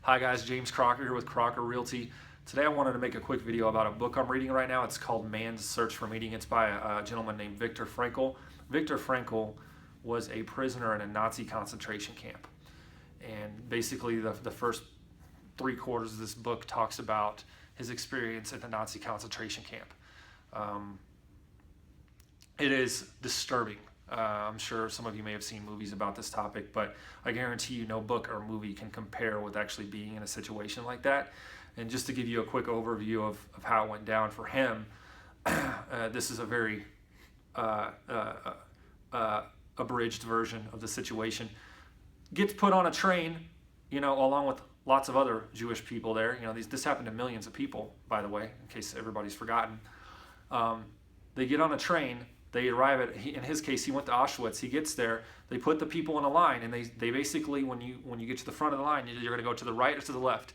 Hi guys, James Crocker here with Crocker Realty. Today I wanted to make a quick video about a book I'm reading right now. It's called Man's Search for Meaning. It's by a gentleman named Viktor Frankl. Viktor Frankl was a prisoner in a Nazi concentration camp. And basically the first 3/4 of this book talks about his experience at the Nazi concentration camp. It is disturbing. I'm sure some of you may have seen movies about this topic, but I guarantee you no book or movie can compare with actually being in a situation like that. And just to give you a quick overview of how it went down for him, this is a very abridged version of the situation. Gets put on a train, along with lots of other Jewish people there. This happened to millions of people, by the way, in case everybody's forgotten. They get on a train. They arrive in his case, he went to Auschwitz. He gets there. They put the people in a line, and they basically, when you get to the front of the line, you're going to go to the right or to the left.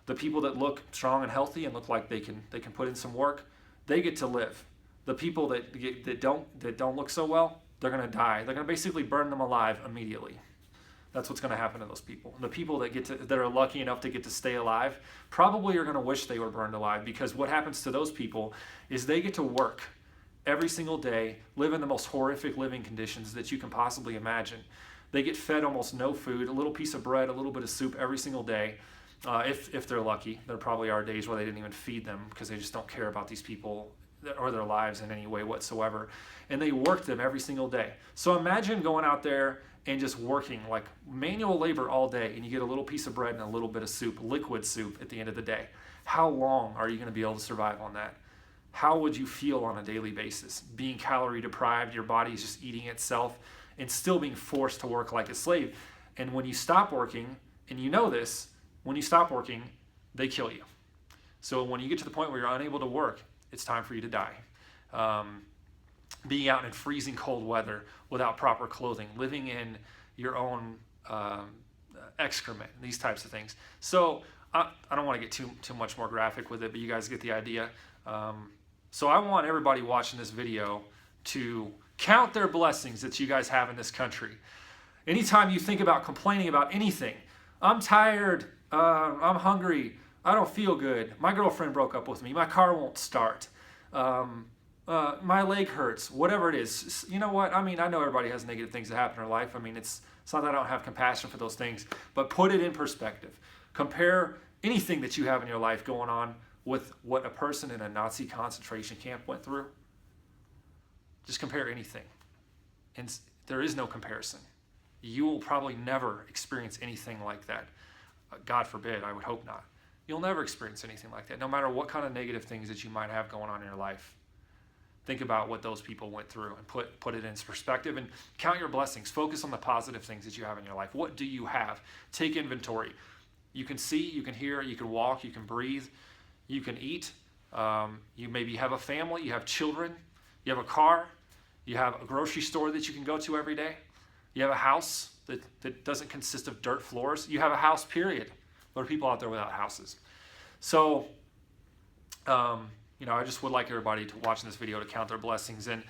The people that look strong and healthy and look like they can put in some work, they get to live. The people that don't look so well, they're going to die. They're going to basically burn them alive immediately. That's what's going to happen to those people. And the people that are lucky enough to get to stay alive probably are going to wish they were burned alive, because what happens to those people is they get to work every single day, live in the most horrific living conditions that you can possibly imagine. They get fed almost no food, a little piece of bread, a little bit of soup every single day. If they're lucky. There probably are days where they didn't even feed them because they just don't care about these people or their lives in any way whatsoever. And they work them every single day. So imagine going out there and just working like manual labor all day, and you get a little piece of bread and a little bit of soup, liquid soup at the end of the day. How long are you going to be able to survive on that? How would you feel on a daily basis? Being calorie deprived, your body is just eating itself, and still being forced to work like a slave. And when you stop working, and you know this, when you stop working, they kill you. So when you get to the point where you're unable to work, it's time for you to die. Being out in freezing cold weather without proper clothing, living in your own excrement, these types of things. So I don't want to get too much more graphic with it, but you guys get the idea. So I want everybody watching this video to count their blessings that you guys have in this country. Anytime you think about complaining about anything, I'm tired, I'm hungry, I don't feel good, my girlfriend broke up with me, my car won't start, my leg hurts, whatever it is. You know what? I know everybody has negative things that happen in their life. It's not that I don't have compassion for those things, but put it in perspective. Compare anything that you have in your life going on with what a person in a Nazi concentration camp went through. Just compare anything. And there is no comparison. You will probably never experience anything like that. God forbid, I would hope not. You'll never experience anything like that, no matter what kind of negative things that you might have going on in your life. Think about what those people went through and put it in perspective, and count your blessings. Focus on the positive things that you have in your life. What do you have? Take inventory. You can see, you can hear, you can walk, you can breathe, you can eat. You maybe have a family, you have children, you have a car, you have a grocery store that you can go to every day. You have a house that doesn't consist of dirt floors. You have a house, period. There are people out there without houses. So, I just would like everybody to watch this video to count their blessings. And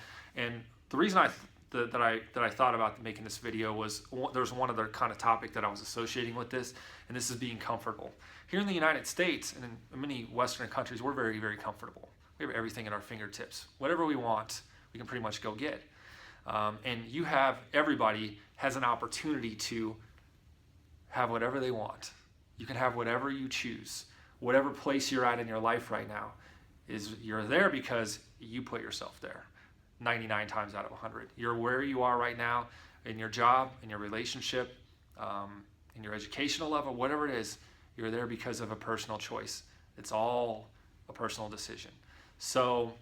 the reason that I thought about making this video was there's one other kind of topic that I was associating with this, and this is being comfortable. Here in the United States and in many Western countries, we're very, very comfortable. We have everything at our fingertips. Whatever we want, we can pretty much go get. And everybody has an opportunity to have whatever they want. You can have whatever you choose. Whatever place you're at in your life right now, you're there because you put yourself there 99 times out of 100. You're where you are right now in your job, in your relationship, in your educational level, whatever it is, you're there because of a personal choice. It's all a personal decision. So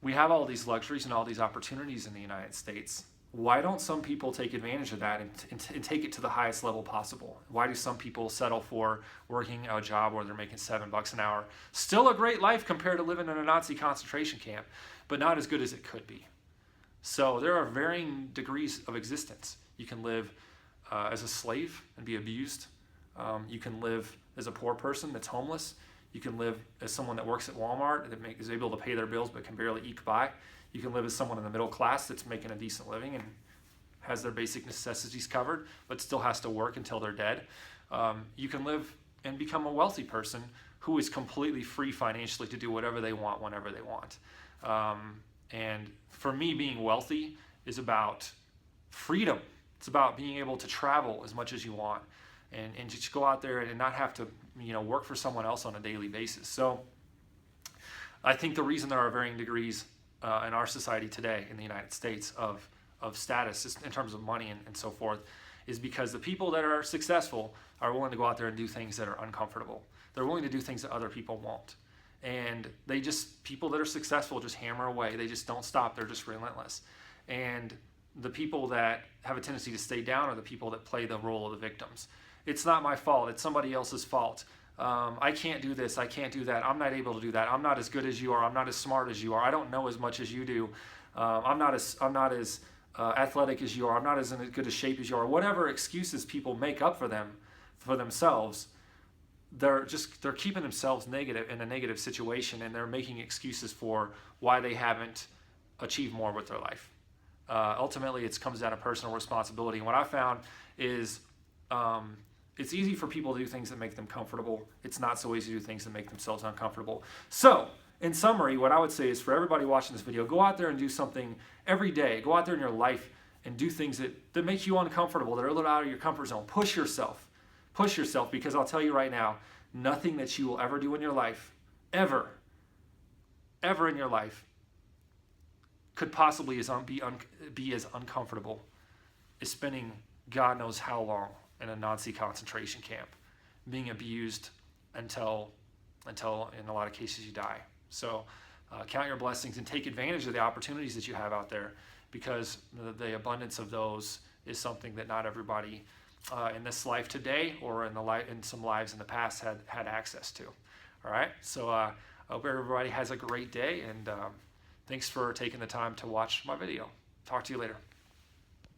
we have all these luxuries and all these opportunities in the United States. Why don't some people take advantage of that and take it to the highest level possible? Why do some people settle for working a job where they're making $7 an hour? Still a great life compared to living in a Nazi concentration camp, but not as good as it could be. So there are varying degrees of existence. You can live as a slave and be abused. You can live as a poor person that's homeless. You can live as someone that works at Walmart that is able to pay their bills but can barely eke by. You can live as someone in the middle class that's making a decent living and has their basic necessities covered, but still has to work until they're dead. You can live and become a wealthy person who is completely free financially to do whatever they want, whenever they want. And for me, being wealthy is about freedom. It's about being able to travel as much as you want and just go out there and not have to, work for someone else on a daily basis. So I think the reason there are varying degrees in our society today in the United States of status in terms of money and so forth is because the people that are successful are willing to go out there and do things that are uncomfortable. They're willing to do things that other people won't. And people that are successful just hammer away. They just don't stop. They're just relentless. And the people that have a tendency to stay down are the people that play the role of the victims. It's not my fault. It's somebody else's fault. I can't do this. I can't do that. I'm not able to do that. I'm not as good as you are. I'm not as smart as you are. I don't know as much as you do. I'm not as athletic as you are. I'm not as in as good a shape as you are. Whatever excuses people make up for themselves, they're keeping themselves negative in a negative situation, and they're making excuses for why they haven't achieved more with their life. Ultimately, it comes down to personal responsibility. And what I found is it's easy for people to do things that make them comfortable. It's not so easy to do things that make themselves uncomfortable. So, in summary, what I would say is for everybody watching this video, go out there and do something every day. Go out there in your life and do things that make you uncomfortable, that are a little out of your comfort zone. Push yourself. Push yourself, because I'll tell you right now, nothing that you will ever do in your life, ever in your life, could possibly be as uncomfortable as spending God knows how long in a Nazi concentration camp, being abused until in a lot of cases you die. So count your blessings and take advantage of the opportunities that you have out there, because the abundance of those is something that not everybody in this life today or in some lives in the past had access to. All right, so I hope everybody has a great day, and thanks for taking the time to watch my video. Talk to you later.